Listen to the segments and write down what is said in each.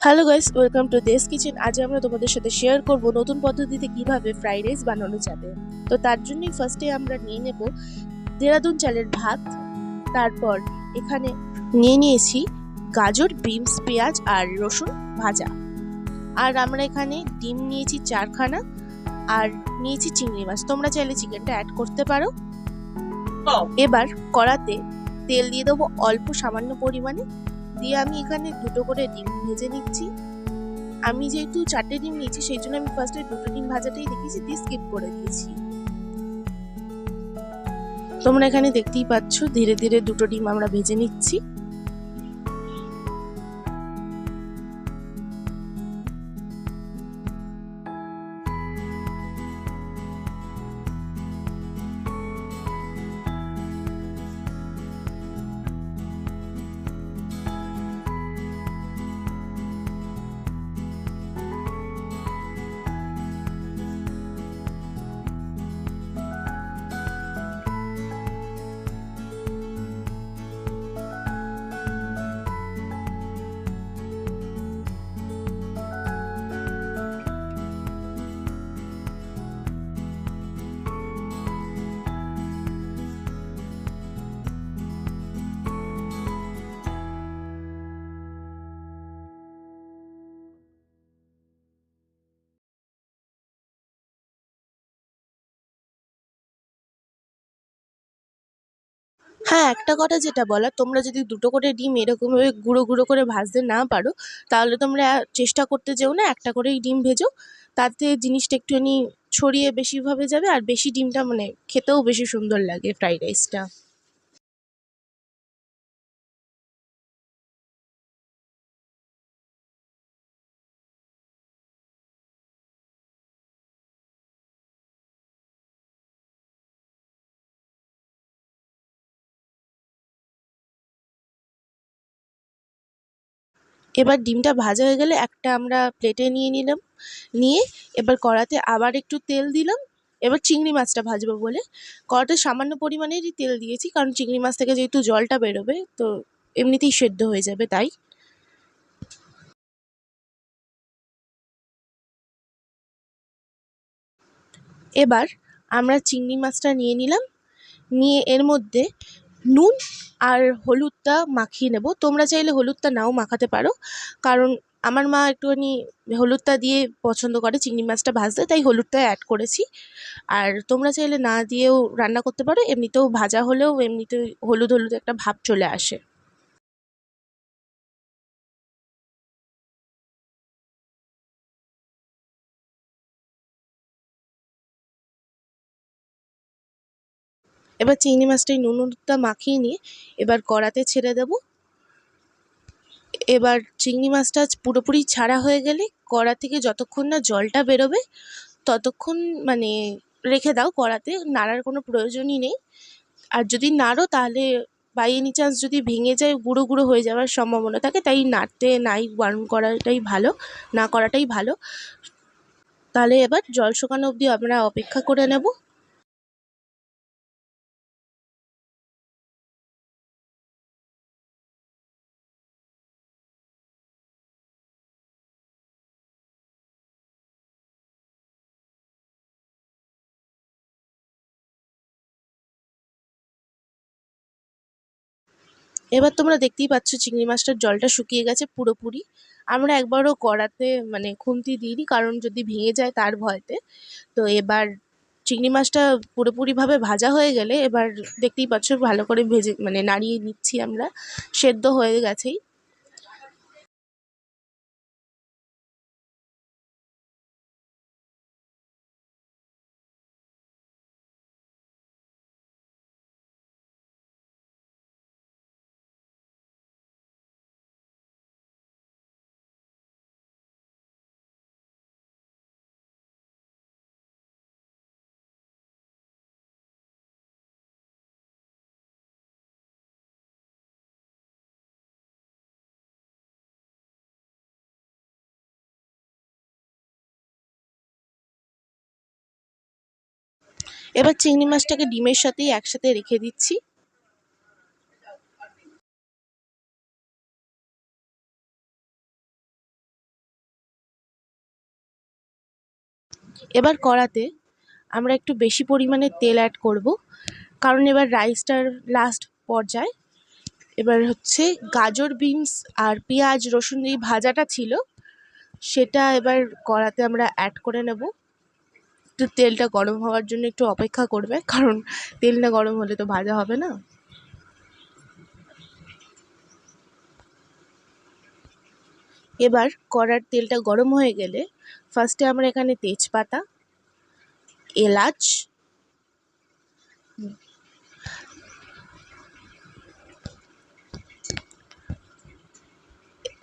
Hello guys, welcome to দেশ kitchen. আজ আমরা তোমাদের সাথে শেয়ার করব নতুন পদ্ধতিতে কিভাবে ফ্রাইড রাইস বানানো যাবে। তো তার জন্যই ফার্স্টে আমরা নিয়ে নেব দেরাদুন চালের ভাত। তারপর এখানে নিয়ে নিয়েছি গাজর, বিনস, পেঁয়াজ আর রসুন ভাজা। আর আমরা এখানে ডিম নিয়েছি 4খানা, আর নিয়েছি চিংড়ি মাছ। তোমরা চাইলে চিকেনটা অ্যাড করতে পারো। এবার কড়াতে তেল দিয়ে দেবো অল্প সামান্য পরিমাণে, দিয়ে আমি এখানে 2টো করে ডিম ভেজে নিচ্ছি। আমি যেহেতু 4টে ডিম নিয়েছি সেই জন্য আমি ফার্স্টে 2টো ডিম ভাজাটাই দেখিয়েছি, দিয়ে স্কিপ করে দিয়েছি। তোমরা এখানে দেখতেই পাচ্ছ ধীরে ধীরে 2টো ডিম আমরা ভেজে নিচ্ছি। হ্যাঁ, একটা কথা যেটা বলার, তোমরা যদি 2টো করে ডিম এরকম ভাবে গুঁড়ো গুঁড়ো করে ভাজতে না পারো, তাহলে তোমরা চেষ্টা করতে যেও না, একটা করেই ডিম ভেজো। তাতে জিনিসটা একটুখানি ছড়িয়ে বেশিভাবে যাবে, আর বেশি ডিমটা মানে খেতেও বেশি সুন্দর লাগে ফ্রাইড রাইসটা। এবার ডিমটা ভাজা হয়ে গেলে একটা আমরা প্লেটে নিয়ে নিলাম। নিয়ে এবার কড়াতে আবার একটু তেল দিলাম। এবার চিংড়ি মাছটা ভাজবো বলে কড়াতে সামান্য পরিমাণেরই তেল দিয়েছি, কারণ চিংড়ি মাছ থেকে যেহেতু জলটা বেরোবে, তো এমনিতেই সেদ্ধ হয়ে যাবে তাই। এবার আমরা চিংড়ি মাছটা নিয়ে নিলাম, নিয়ে এর মধ্যে নুন আর হলুদটা মাখিয়ে নেব। তোমরা চাইলে হলুদটা নাও মাখাতে পারো, কারণ আমার মা একটুখানি হলুদটা দিয়ে পছন্দ করে চিংড়ি মাছটা ভাজতে, তাই হলুদটা অ্যাড করেছি। আর তোমরা চাইলে না দিয়েও রান্না করতে পারো, এমনিতেও ভাজা হলেও এমনিতে হলুদ হলুদ একটা ভাব চলে আসে। এবার চিংড়ি মাছটাই নুন হলুদটা মাখিয়ে নিয়ে এবার কড়াতে ছেড়ে দেবো। এবার চিংড়ি মাছটা পুরোপুরি ছাড়া হয়ে গেলে কড়া থেকে যতক্ষণ না জলটা বেরোবে ততক্ষণ মানে রেখে দাও কড়াতে, নাড়ার কোনো প্রয়োজনই নেই। আর যদি নাড়ো তাহলে বাই এনি চান্স যদি ভেঙে যায়, গুঁড়ো গুঁড়ো হয়ে যাওয়ার সম্ভাবনা থাকে, তাই নাড়তে নাই বারণ করাটাই ভালো, না করাটাই ভালো। তাহলে এবার জল শুকানো অবধি আমরা অপেক্ষা করে নেব। এবার তোমরা দেখতেই পাচ্ছ চিংড়ি মাছটার জলটা শুকিয়ে গেছে পুরোপুরি। আমরা একবারও কড়াতে মানে খুন্তি দিইনি, কারণ যদি ভেঙে যায় তার ভয়তে। তো এবার চিংড়ি মাছটা পুরোপুরিভাবে ভাজা হয়ে গেলে এবার দেখতেই পাচ্ছ ভালো করে ভেজে মানে নাড়িয়ে নিচ্ছি আমরা, সেদ্ধ হয়ে গেছেই। এবার চিংড়ি মাছটাকে ডিমের সাথেই একসাথে রেখে দিচ্ছি। এবার কড়াতে আমরা একটু বেশি পরিমাণে তেল অ্যাড করব, কারণ এবার রাইসটার লাস্ট পর্যায়ে। এবার হচ্ছে গাজর, বিনস আর পেঁয়াজ, রসুন এই ভাজাটা ছিল সেটা এবার কড়াতে আমরা অ্যাড করে নেব। একটু তেলটা গরম হওয়ার জন্য একটু অপেক্ষা করবে, কারণ তেল না গরম হলে তো ভাজা হবে না। এবার কড়ার তেলটা গরম হয়ে গেলে ফার্স্টে আমরা এখানে তেজপাতা, এলাচ,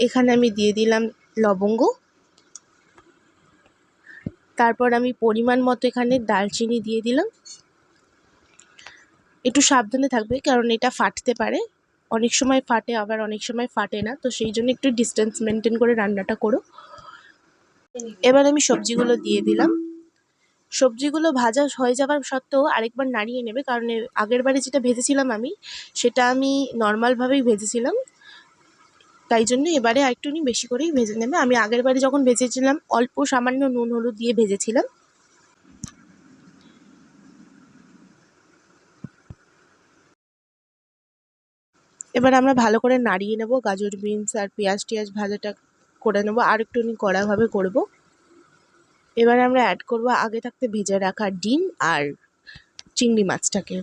এখানে আমি দিয়ে দিলাম লবঙ্গ, তারপর আমি পরিমাণ মতো এখানে দারচিনি দিয়ে দিলাম। একটু সাবধানে থাকবে, কারণ এটা ফাটতে পারে, অনেক সময় ফাটে আবার অনেক সময় ফাটে না, তো সেই জন্য একটু ডিস্টেন্স মেনটেন করে রান্নাটা করো। এবার আমি সবজিগুলো দিয়ে দিলাম। সবজিগুলো ভাজা হয়ে যাবার সত্ত্বেও আরেকবার নাড়িয়ে নেবে, কারণ আগের বারে যেটা ভেজেছিলাম আমি, সেটা আমি নর্মালভাবেই ভেজেছিলাম, তাই জন্য এবারে আরেকটুখানি বেশি করেই ভেজে নেবে। আমি আগের বারে যখন ভেজেছিলাম অল্প সামান্য নুন হলুদ দিয়ে ভেজেছিলাম। এবার আমরা ভালো করে নাড়িয়ে নেব, গাজর, বিনস আর পেঁয়াজ টিয়াজ ভাজাটা করে নেবো, আর একটুখানি কড়াভাবে করব। এবার আমরা অ্যাড করব আগে থাকতে ভেজে রাখা ডিম আর চিংড়ি মাছটাকে।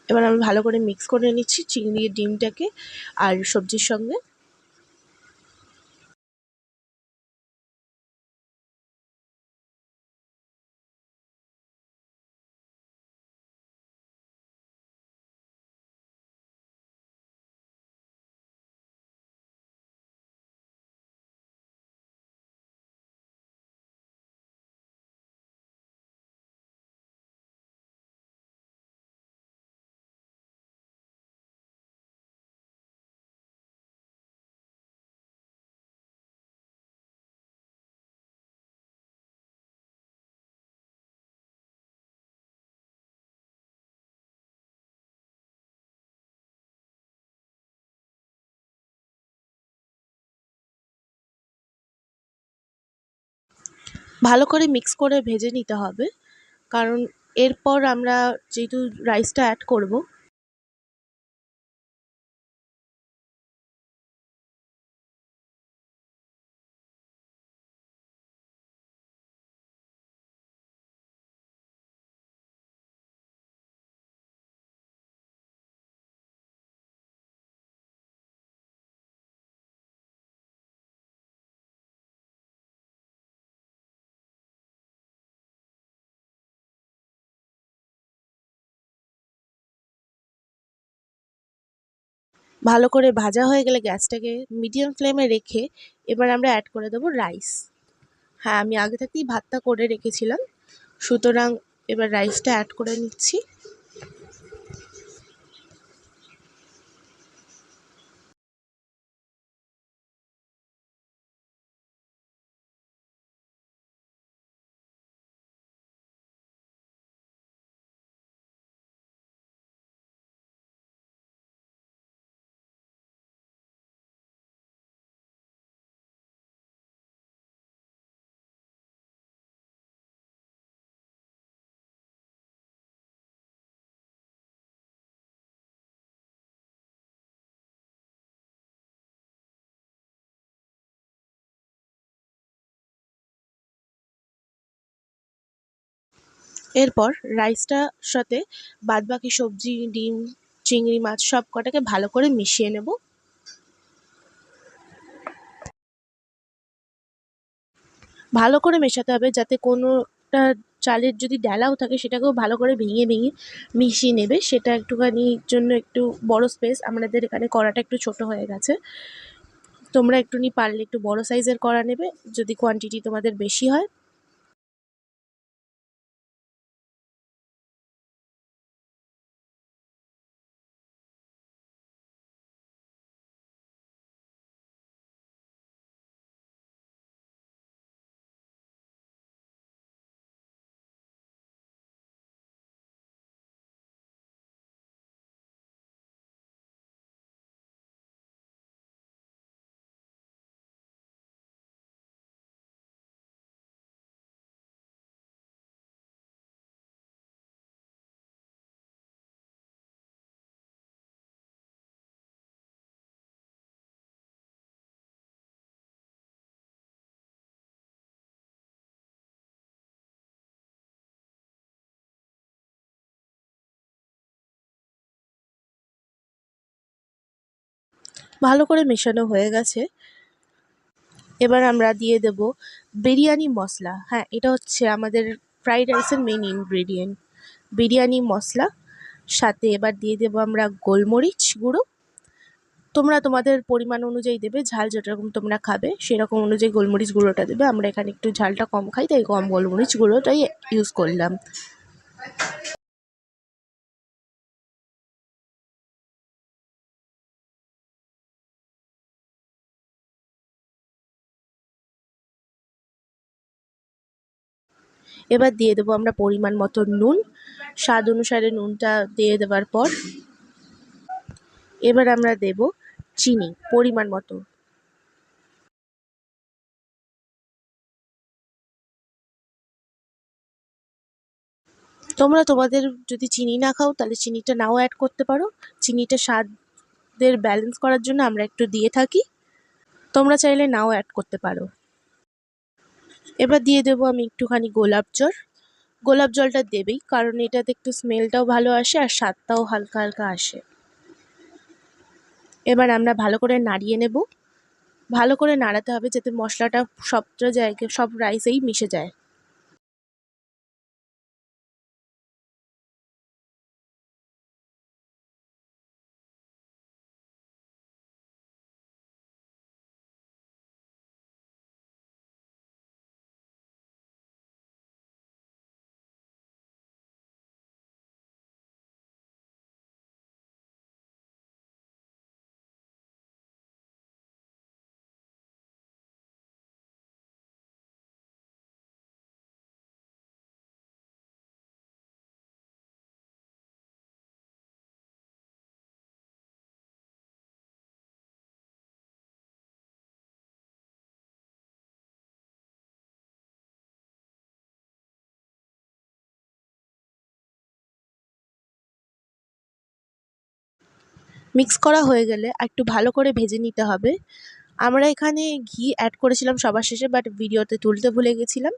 এবার আমি ভালো করে মিক্স করে নিচ্ছি চিংড়ি ডিমটাকে আর সবজির সঙ্গে। ভালো করে মিক্স করে ভেজে নিতে হবে, কারণ এরপর আমরা যেহেতু রাইসটা অ্যাড করব, ভালো করে ভাজা হয়ে গেলে গ্যাসটাকে মিডিয়াম ফ্লেমে রেখে এবার আমরা অ্যাড করে দেবো রাইস। হ্যাঁ, আমি আগে থেকেই ভাতটা করে রেখেছিলাম, সুতরাং এবার রাইসটা অ্যাড করে নিচ্ছি। এরপর রাইসটার সাথে বাদবাকি সবজি, ডিম, চিংড়ি মাছ সব কটাকে ভালো করে মিশিয়ে নেব। ভালো করে মেশাতে হবে, যাতে কোনোটা চালের যদি ডেলাও থাকে সেটাকেও ভালো করে ভেঙে ভেঙে মিশিয়ে নেবে। সেটা একটুখানির জন্য একটু বড় স্পেস, আমাদের এখানে কড়াটা একটু ছোট হয়ে গেছে। তোমরা একটুখানি পারলে একটু বড় সাইজের কড়া নেবে, যদি কোয়ান্টিটি তোমাদের বেশি হয়। ভালো করে মেশানো হয়ে গেছে। এবার আমরা দিয়ে দেব বিরিয়ানি মশলা। হ্যাঁ, এটা হচ্ছে আমাদের ফ্রাইড রাইসের মেন ইনগ্রেডিয়েন্ট, বিরিয়ানি মশলা। সাথে এবার দিয়ে দেব আমরা গোলমরিচ গুঁড়ো। তোমরা তোমাদের পরিমাণ অনুযায়ী দেবে, ঝাল যেরকম তোমরা খাবে সেরকম অনুযায়ী গোলমরিচ গুঁড়োটা দেবে। আমরা এখানে একটু ঝালটা কম খাই, তাই কম গোলমরিচ গুঁড়োটাই ইউজ করলাম। এবার দিয়ে দেবো আমরা পরিমাণ মতো নুন। স্বাদ অনুসারে নুনটা দিয়ে দেওয়ার পর এবার আমরা দেব চিনি পরিমাণ মতো। তোমরা তোমাদের যদি চিনি না খাও তাহলে চিনিটা নাও অ্যাড করতে পারো। চিনিটা স্বাদের ব্যালেন্স করার জন্য আমরা একটু দিয়ে থাকি, তোমরা চাইলে নাও অ্যাড করতে পারো। এবার দিয়ে দেবো আমি একটুখানি গোলাপ জল। গোলাপ জলটা দেবেই, কারণ এটাতে একটু স্মেলটাও ভালো আসে আর স্বাদটাও হালকা হালকা আসে। এবার আমরা ভালো করে নাড়িয়ে নেব। ভালো করে নাড়াতে হবে যাতে মশলাটা সবটা জায়গায় সব রাইসেই মিশে যায়। মিক্স করা হয়ে গেলে একটু ভালো করে ভেজে নিতে হবে। আমরা এখানে ঘি অ্যাড করেছিলাম সবার শেষে, বাট ভিডিওতে তুলতে ভুলে গেছিলাম।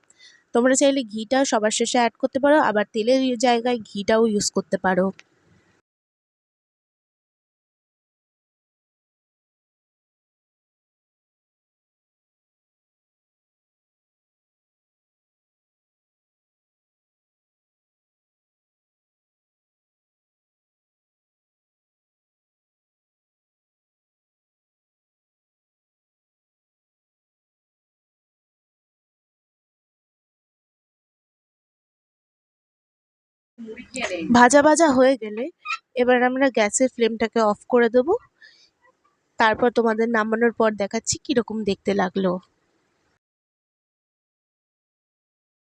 তোমরা চাইলে ঘিটা সবার শেষে অ্যাড করতে পারো, আবার তেলের জায়গায় ঘিটাও ইউজ করতে পারো। ভাজা ভাজা হয়ে গেলে এবার আমরা গ্যাসের ফ্লেমটাকে অফ করে দেবো। তারপর তোমাদের নামানোর পর দেখাচ্ছি কিরকম দেখতে লাগলো।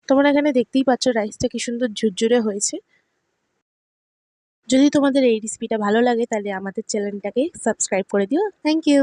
তোমরা এখানে দেখতেই পাচ্ছ রাইসটা কি সুন্দর ঝুরঝুরে হয়েছে। যদি তোমাদের এই রেসিপিটা ভালো লাগে তাহলে আমাদের চ্যানেলটাকে সাবস্ক্রাইব করে দিও। Thank you.